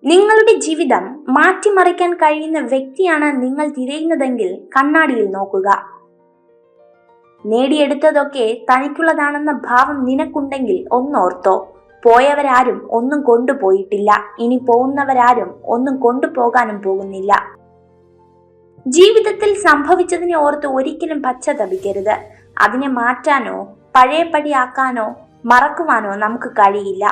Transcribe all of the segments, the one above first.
നിങ്ങളുടെ ജീവിതം മാറ്റിമറിക്കാൻ കഴിയുന്ന വ്യക്തിയാണ് നിങ്ങൾ തിരയുന്നതെങ്കിൽ കണ്ണാടിയിൽ നോക്കുക. നേടിയെടുത്തതൊക്കെ തനിക്കുള്ളതാണെന്ന ഭാവം നിനക്കുണ്ടെങ്കിൽ ഒന്നോർത്തോ, പോയവരാരും ഒന്നും കൊണ്ടുപോയിട്ടില്ല, ഇനി പോകുന്നവരാരും ഒന്നും കൊണ്ടുപോകാനും പോകുന്നില്ല. ജീവിതത്തിൽ സംഭവിച്ചതിനെ ഓർത്ത് ഒരിക്കലും പശ്ചാത്തപിക്കരുത്. അതിനെ മാറ്റാനോ പഴയപടിയാക്കാനോ മറക്കുവാനോ നമുക്ക് കഴിയില്ല.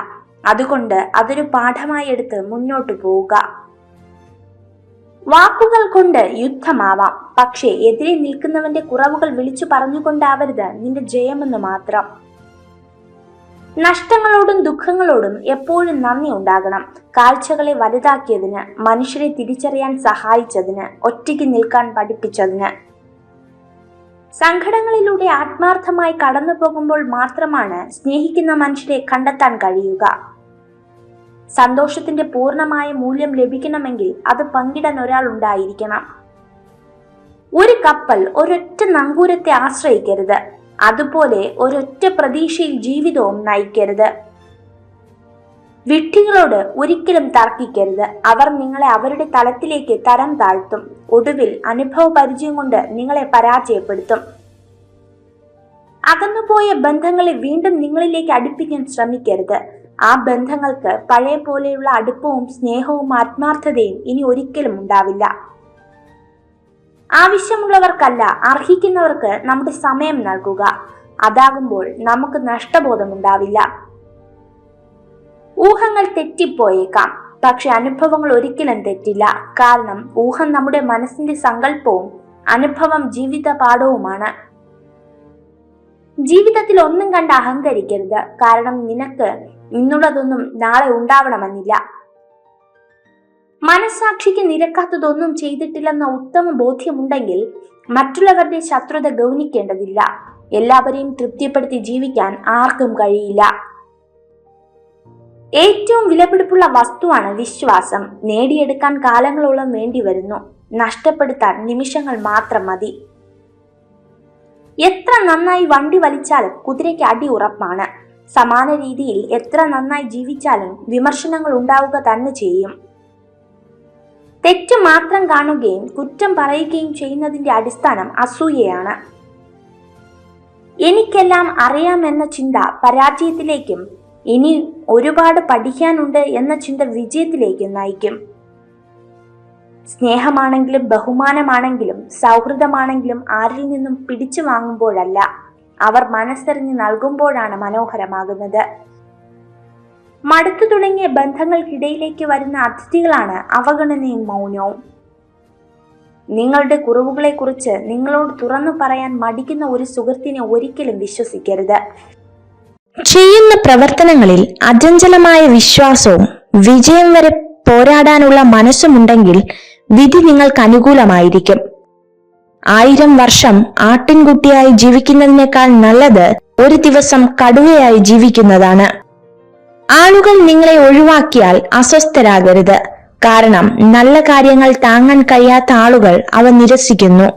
അതുകൊണ്ട് അതൊരു പാഠമായി എടുത്ത് മുന്നോട്ടു പോവുക. വാക്കുകൾ കൊണ്ട് യുദ്ധമാവാം, പക്ഷേ എതിരെ നിൽക്കുന്നവന്റെ കുറവുകൾ വിളിച്ചു പറഞ്ഞുകൊണ്ടാവരുത് നിന്റെ ജയമെന്ന് മാത്രം. നഷ്ടങ്ങളോടും ദുഃഖങ്ങളോടും എപ്പോഴും നന്ദി ഉണ്ടാകണം. കാഴ്ചകളെ വലുതാക്കിയതിന്, മനുഷ്യരെ തിരിച്ചറിയാൻ സഹായിച്ചതിന്, ഒറ്റയ്ക്ക് നിൽക്കാൻ പഠിപ്പിച്ചതിന്. സങ്കടങ്ങളിലൂടെ ആത്മാർത്ഥമായി കടന്നു പോകുമ്പോൾ മാത്രമാണ് സ്നേഹിക്കുന്ന മനുഷ്യരെ കണ്ടെത്താൻ കഴിയുക. സന്തോഷത്തിന്റെ പൂർണ്ണമായ മൂല്യം ലഭിക്കണമെങ്കിൽ അത് പങ്കിടാൻ ഒരാൾ ഉണ്ടായിരിക്കണം. ഒരു കപ്പൽ ഒരൊറ്റ നങ്കൂരത്തെ ആശ്രയിക്കരുത്. അതുപോലെ ഒരൊറ്റ പ്രതീക്ഷയിൽ ജീവിതവും നയിക്കരുത്. വിഡ്ഢികളോട് ഒരിക്കലും തർക്കിക്കരുത്. അവർ നിങ്ങളെ അവരുടെ തലത്തിലേക്ക് തരം താഴ്ത്തും. ഒടുവിൽ അനുഭവ പരിചയം കൊണ്ട് നിങ്ങളെ പരാജയപ്പെടുത്തും. അകന്നുപോയ ബന്ധങ്ങളെ വീണ്ടും നിങ്ങളിലേക്ക് അടുപ്പിക്കാൻ ശ്രമിക്കരുത്. ആ ബന്ധങ്ങൾക്ക് പഴയ പോലെയുള്ള അടുപ്പവും സ്നേഹവും ആത്മാർത്ഥതയും ഇനി ഒരിക്കലും ഉണ്ടാവില്ല. ആവശ്യമുള്ളവർക്കല്ല, അർഹിക്കുന്നവർക്ക് നമ്മുടെ സമയം നൽകുക. അതാകുമ്പോൾ നമുക്ക് നഷ്ടബോധമുണ്ടാവില്ല. ഊഹങ്ങൾ തെറ്റിപ്പോയേക്കാം, പക്ഷെ അനുഭവങ്ങൾ ഒരിക്കലും തെറ്റില്ല. കാരണം ഊഹം നമ്മുടെ മനസ്സിന്റെ സങ്കല്പവും അനുഭവം ജീവിത പാഠവുമാണ്. ജീവിതത്തിൽ ഒന്നും കണ്ട് അഹങ്കരിക്കരുത്. കാരണം നിനക്ക് ഇന്നുള്ളതൊന്നും നാളെ ഉണ്ടാവണമെന്നില്ല. മനസാക്ഷിക്ക് നിരക്കാത്തതൊന്നും ചെയ്തിട്ടില്ലെന്ന ഉത്തമ ബോധ്യമുണ്ടെങ്കിൽ മറ്റുള്ളവരുടെ ശത്രുത ഗൗനിക്കേണ്ടതില്ല. എല്ലാവരെയും തൃപ്തിപ്പെടുത്തി ജീവിക്കാൻ ആർക്കും കഴിയില്ല. ഏറ്റവും വിലപിടിപ്പുള്ള വസ്തുവാണ് വിശ്വാസം. നേടിയെടുക്കാൻ കാലങ്ങളോളം വേണ്ടി വരുന്നു, നഷ്ടപ്പെടുത്താൻ നിമിഷങ്ങൾ മാത്രം മതി. എത്ര നന്നായി വണ്ടി വലിച്ചാലും കുതിരയ്ക്ക് അടി ഉറപ്പാണ്. സമാന രീതിയിൽ എത്ര നന്നായി ജീവിച്ചാലും വിമർശനങ്ങൾ ഉണ്ടാവുക തന്നെ ചെയ്യും. തെറ്റ് മാത്രം കാണുകയും കുറ്റം പറയുകയും ചെയ്യുന്നതിന്റെ അടിസ്ഥാനം അസൂയയാണ്. എനിക്കെല്ലാം അറിയാമെന്ന ചിന്ത പരാജയത്തിലേക്കും ഇനി ഒരുപാട് പഠിക്കാനുണ്ട് എന്ന ചിന്ത വിജയത്തിലേക്കും നയിക്കും. സ്നേഹമാണെങ്കിലും ബഹുമാനമാണെങ്കിലും സൗഹൃദമാണെങ്കിലും ആരിൽ നിന്നും പിടിച്ചു വാങ്ങുമ്പോഴല്ല, അവർ മനസ്സറിഞ്ഞ് നൽകുമ്പോഴാണ് മനോഹരമാകുന്നത്. മടുത്തു തുടങ്ങിയ ബന്ധങ്ങൾക്കിടയിലേക്ക് വരുന്ന അതിഥികളാണ് അവഗണനയും മൗനവും. നിങ്ങളുടെ കുറവുകളെ കുറിച്ച് നിങ്ങളോട് തുറന്നു പറയാൻ മടിക്കുന്ന ഒരു സുഹൃത്തിനെ ഒരിക്കലും വിശ്വസിക്കരുത്. ചെയ്യുന്ന പ്രവർത്തനങ്ങളിൽ അചഞ്ചലമായ വിശ്വാസവും വിജയം വരെ പോരാടാനുള്ള മനസ്സുമുണ്ടെങ്കിൽ വിധി നിങ്ങൾക്ക് അനുകൂലമായിരിക്കും. 1000 വർഷം ആട്ടിൻകുട്ടിയായി ജീവിക്കുന്നതിനേക്കാൾ നല്ലത് ഒരു ദിവസം കടുവയായി ജീവിക്കുന്നതാണ്. ആളുകൾ നിങ്ങളെ ഒഴിവാക്കിയാൽ അസ്വസ്ഥരാകരുത്. കാരണം നല്ല കാര്യങ്ങൾ താങ്ങാൻ കഴിയാത്ത ആളുകൾ അവ നിരസിക്കുന്നു.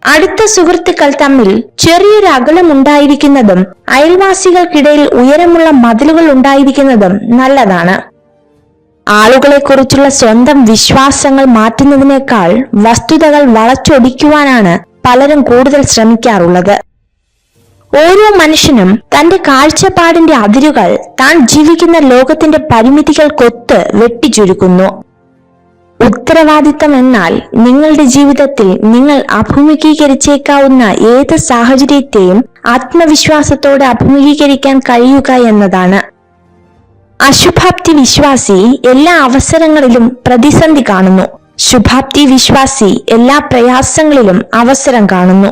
അടുത്ത സുഹൃത്തുക്കൾ തമ്മിൽ ചെറിയൊരു അകലം ഉണ്ടായിരിക്കുന്നതും അയൽവാസികൾക്കിടയിൽ ഉയരമുള്ള മതിലുകൾ ഉണ്ടായിരിക്കുന്നതും നല്ലതാണ്. ആളുകളെ കുറിച്ചുള്ള സ്വന്തം വിശ്വാസങ്ങൾ മാറ്റുന്നതിനേക്കാൾ വസ്തുതകൾ വളച്ചൊടിക്കുവാനാണ് പലരും കൂടുതൽ ശ്രമിക്കാറുള്ളത്. ഓരോ മനുഷ്യനും തന്റെ കാഴ്ചപ്പാടിന്റെ അതിരുകൾ താൻ ജീവിക്കുന്ന ലോകത്തിന്റെ പരിമിതികൾക്കൊത്ത് വെട്ടിച്ചുരുക്കുന്നു. ഉത്തരവാദിത്തം എന്നാൽ നിങ്ങളുടെ ജീവിതത്തിൽ നിങ്ങൾ അഭിമുഖീകരിച്ചേക്കാവുന്ന ഏത് സാഹചര്യത്തെയും ആത്മവിശ്വാസത്തോടെ അഭിമുഖീകരിക്കാൻ കഴിയുക എന്നതാണ്. അശുഭാപ്തി വിശ്വാസി എല്ലാ അവസരങ്ങളിലും പ്രതിസന്ധി കാണുന്നു. ശുഭാപ്തി വിശ്വാസി എല്ലാ പ്രയാസങ്ങളിലും അവസരം കാണുന്നു.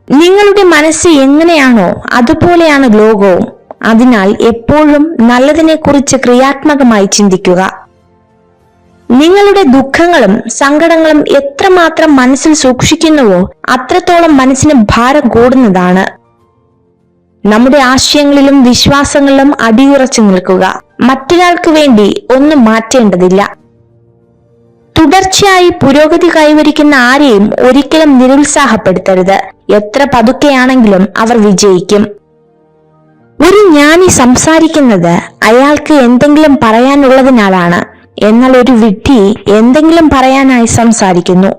നിങ്ങളുടെ മനസ്സ് എങ്ങനെയാണോ അതുപോലെയാണ് ലോകവും. അതിനാൽ എപ്പോഴും നല്ലതിനെക്കുറിച്ച് ക്രിയാത്മകമായി ചിന്തിക്കുക. നിങ്ങളുടെ ദുഃഖങ്ങളും സങ്കടങ്ങളും എത്രമാത്രം മനസ്സിൽ സൂക്ഷിക്കുന്നുവോ അത്രത്തോളം മനസ്സിന് ഭാരം കൂടുന്നതാണ്. നമ്മുടെ ആശയങ്ങളിലും വിശ്വാസങ്ങളിലും അടിയുറച്ചു നിൽക്കുക. മറ്റൊരാൾക്ക് വേണ്ടി ഒന്നും മാറ്റേണ്ടതില്ല. തുടർച്ചയായി പുരോഗതി കൈവരിക്കുന്ന ആരെയും ഒരിക്കലും നിരുത്സാഹപ്പെടുത്തരുത്. എത്ര പതുക്കെയാണെങ്കിലും അവർ വിജയിക്കും. ഒരു ജ്ഞാനി സംസാരിക്കുന്നത് അയാൾക്ക് എന്തെങ്കിലും പറയാനുള്ളതിനാലാണ്, എന്നാൽ ഒരു വിഡ്ഢി എന്തെങ്കിലും പറയാനായി സംസാരിക്കുന്നു.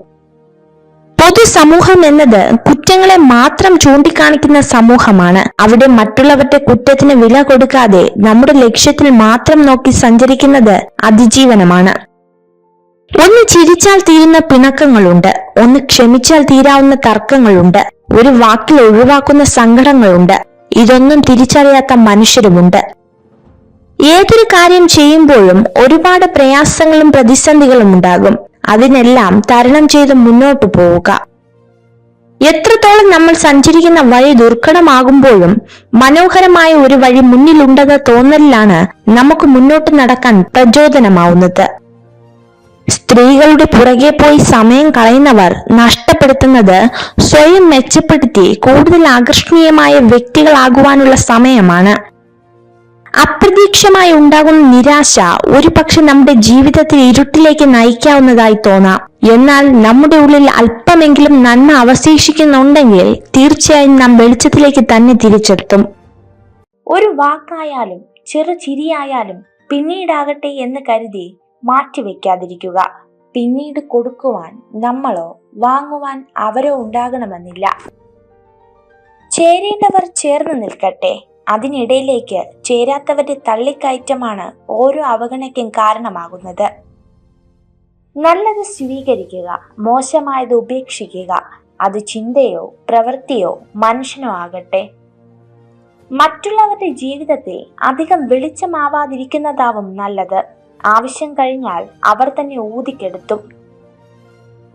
പൊതുസമൂഹം എന്നത് കുറ്റങ്ങളെ മാത്രം ചൂണ്ടിക്കാണിക്കുന്ന സമൂഹമാണ്. അവിടെ മറ്റുള്ളവരുടെ കുറ്റത്തിന് വില കൊടുക്കാതെ നമ്മുടെ ലക്ഷ്യത്തിൽ മാത്രം നോക്കി സഞ്ചരിക്കുന്നത് അതിജീവനമാണ്. ഒന്ന് ചിരിച്ചാൽ തീരുന്ന പിണക്കങ്ങളുണ്ട്, ഒന്ന് ക്ഷമിച്ചാൽ തീരാവുന്ന തർക്കങ്ങളുണ്ട്, ഒരു വാക്കിൽ ഒഴിവാക്കുന്ന സങ്കടങ്ങളുണ്ട്. ഇതൊന്നും തിരിച്ചറിയാത്ത മനുഷ്യരുമുണ്ട്. ഏതൊരു കാര്യം ചെയ്യുമ്പോഴും ഒരുപാട് പ്രയാസങ്ങളും പ്രതിസന്ധികളും ഉണ്ടാകും. അതിനെല്ലാം തരണം ചെയ്ത് മുന്നോട്ടു പോവുക. എത്രത്തോളം നമ്മൾ സഞ്ചരിക്കുന്ന വഴി ദുർഘടമാകുമ്പോഴും മനോഹരമായ ഒരു വഴി മുന്നിലുണ്ടെന്ന തോന്നലിലാണ് നമുക്ക് മുന്നോട്ട് നടക്കാൻ പ്രചോദനമാവുന്നത്. സ്ത്രീകളുടെ പുറകെ പോയി സമയം കളയുന്നവർ നഷ്ടപ്പെടുത്തുന്നത് സ്വയം മെച്ചപ്പെടുത്തി കൂടുതൽ ആകർഷണീയമായ വ്യക്തികളാകുവാനുള്ള സമയമാണ്. അപ്രതീക്ഷിതമായി ഉണ്ടാകുന്ന നിരാശ ഒരുപക്ഷെ നമ്മുടെ ജീവിതത്തിൽ ഇരുട്ടിലേക്ക് നയിക്കാവുന്നതായി തോന്നാം. എന്നാൽ നമ്മുടെ ഉള്ളിൽ അല്പമെങ്കിലും നന്മ അവശേഷിക്കുന്നുണ്ടെങ്കിൽ തീർച്ചയായും നാം വെളിച്ചത്തിലേക്ക് തന്നെ തിരിച്ചെത്തും. ഒരു വാക്കായാലും ചെറു ചിരിയായാലും പിന്നീടാകട്ടെ എന്ന് കരുതി മാറ്റിവെക്കാതിരിക്കുക. പിന്നീട് കൊടുക്കുവാൻ നമ്മളോ വാങ്ങുവാൻ അവരോ ഉണ്ടാകണമെന്നില്ല. ചേരേണ്ടവർ ചേർന്ന് നിൽക്കട്ടെ. അതിനിടയിലേക്ക് ചേരാത്തവരുടെ തള്ളിക്കയറ്റമാണ് ഓരോ അവഗണനയ്ക്കും കാരണമാകുന്നത്. നല്ലത് സ്വീകരിക്കുക, മോശമായത് ഉപേക്ഷിക്കുക. അത് ചിന്തയോ പ്രവൃത്തിയോ മനുഷ്യനോ ആകട്ടെ. മറ്റുള്ളവരുടെ ജീവിതത്തിൽ അധികം വെളിച്ചമാവാതിരിക്കുന്നതാവും നല്ലത്. ആവശ്യം കഴിഞ്ഞാൽ അവർ തന്നെ ഊതിക്കെടുത്തും.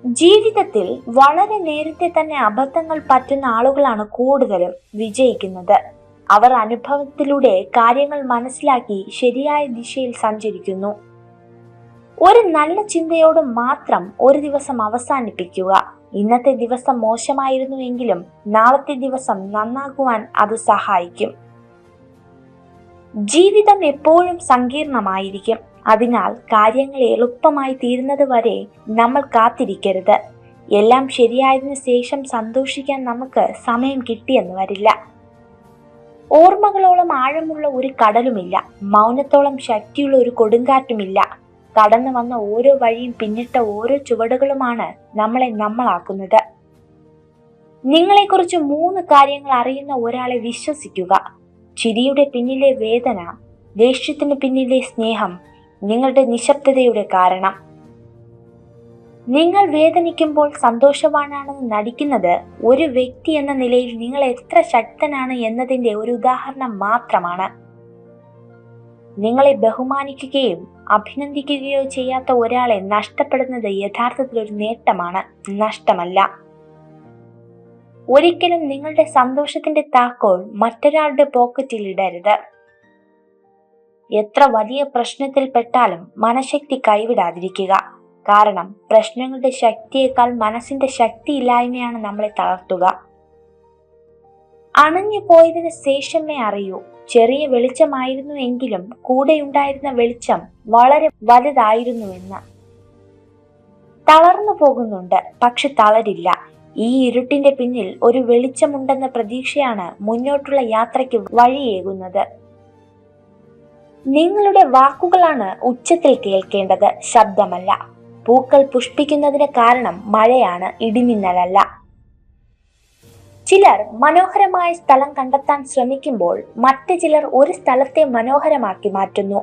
ജീവിതത്തിൽ വളരെ നേരത്തെ തന്നെ അബദ്ധങ്ങൾ പറ്റുന്ന ആളുകളാണ് കൂടുതലും വിജയിക്കുന്നത്. അവർ അനുഭവത്തിലൂടെ കാര്യങ്ങൾ മനസ്സിലാക്കി ശരിയായ ദിശയിൽ സഞ്ചരിക്കുന്നു. ഒരു നല്ല ചിന്തയോട് മാത്രം ഒരു ദിവസം അവസാനിപ്പിക്കുക. ഇന്നത്തെ ദിവസം മോശമായിരുന്നു എങ്കിലും നാളത്തെ ദിവസം നന്നാകുവാൻ അത് സഹായിക്കും. ജീവിതം എപ്പോഴും സങ്കീർണമായിരിക്കും. അതിനാൽ കാര്യങ്ങൾ എളുപ്പമായി തീരുന്നത് വരെ നമ്മൾ കാത്തിരിക്കരുത്. എല്ലാം ശരിയായതിനു ശേഷം സന്തോഷിക്കാൻ നമുക്ക് സമയം കിട്ടിയെന്ന് വരില്ല. ഓർമ്മകളോളം ആഴമുള്ള ഒരു കടലുമില്ല, മൗനത്തോളം ശക്തിയുള്ള ഒരു കൊടുങ്കാറ്റുമില്ല. കടന്നു വന്ന ഓരോ വഴിയും പിന്നിട്ട ഓരോ ചുവടുകളുമാണ് നമ്മളെ നമ്മളാക്കുന്നത്. നിങ്ങളെക്കുറിച്ച് 3 കാര്യങ്ങൾ അറിയുന്ന ഒരാളെ വിശ്വസിക്കുക. ചിരിയുടെ പിന്നിലെ വേദന, ദേഷ്യത്തിന് പിന്നിലെ സ്നേഹം, നിങ്ങളുടെ നിശബ്ദതയുടെ കാരണം. നിങ്ങൾ വേദനിക്കുമ്പോൾ സന്തോഷവാനാണെന്ന് നടിക്കുന്നത് ഒരു വ്യക്തി എന്ന നിലയിൽ നിങ്ങൾ എത്ര ശക്തനാണ് എന്നതിന്റെ ഒരു ഉദാഹരണം മാത്രമാണ്. നിങ്ങളെ ബഹുമാനിക്കുകയോ അഭിനന്ദിക്കുകയോ ചെയ്യാത്ത ഒരാളെ നഷ്ടപ്പെടുന്നത് യഥാർത്ഥത്തിൽ ഒരു നേട്ടമാണ്, നഷ്ടമല്ല. ഒരിക്കലും നിങ്ങളുടെ സന്തോഷത്തിന്റെ താക്കോൽ മറ്റൊരാളുടെ പോക്കറ്റിൽ ഇടരുത്. എത്ര വലിയ പ്രശ്നത്തിൽ പെട്ടാലും മനഃശക്തി കൈവിടാതിരിക്കുക. കാരണം പ്രശ്നങ്ങളുടെ ശക്തിയേക്കാൾ മനസ്സിന്റെ ശക്തിയില്ലായ്മയാണ് നമ്മളെ തളർത്തുക. അണഞ്ഞു പോയതിനു ശേഷമേ അറിയൂ, ചെറിയ വെളിച്ചമായിരുന്നു എങ്കിലും കൂടെയുണ്ടായിരുന്ന വെളിച്ചം വളരെ വലുതായിരുന്നുവെന്ന്. തളർന്നു പോകുന്നുണ്ട്, പക്ഷെ തളരില്ല. ഈ ഇരുട്ടിന്റെ പിന്നിൽ ഒരു വെളിച്ചമുണ്ടെന്ന പ്രതീക്ഷയാണ് മുന്നോട്ടുള്ള യാത്രയ്ക്ക് വഴിയേകുന്നത്. നിങ്ങളുടെ വാക്കുകളാണ് ഉച്ചത്തിൽ കേൾക്കേണ്ടത്, ശബ്ദമല്ല. പൂക്കൾ പുഷ്പിക്കുന്നതിന് കാരണം മഴയാണ്, ഇടിമിന്നലല്ല. ചിലർ മനോഹരമായ സ്ഥലം കണ്ടെത്താൻ ശ്രമിക്കുമ്പോൾ മറ്റു ചിലർ ഒരു സ്ഥലത്തെ മനോഹരമാക്കി മാറ്റുന്നു.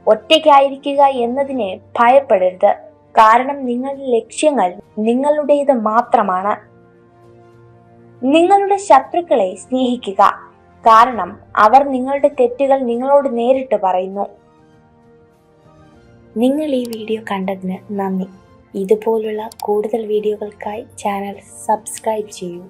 ഒറ്റയ്ക്കായിരിക്കുക എന്നതിനെ ഭയപ്പെടരുത്. കാരണം നിങ്ങളുടെ ലക്ഷ്യങ്ങൾ നിങ്ങളുടേത് മാത്രമാണ്. നിങ്ങളുടെ ശത്രുക്കളെ സ്നേഹിക്കുക. കാരണം അവർ നിങ്ങളുടെ തെറ്റുകൾ നിങ്ങളോട് നേരിട്ട് പറയുന്നു. നിങ്ങൾ ഈ വീഡിയോ കണ്ടതിന് നന്ദി. ഇതുപോലുള്ള കൂടുതൽ വീഡിയോകൾക്കായി ചാനൽ സബ്സ്ക്രൈബ് ചെയ്യൂ.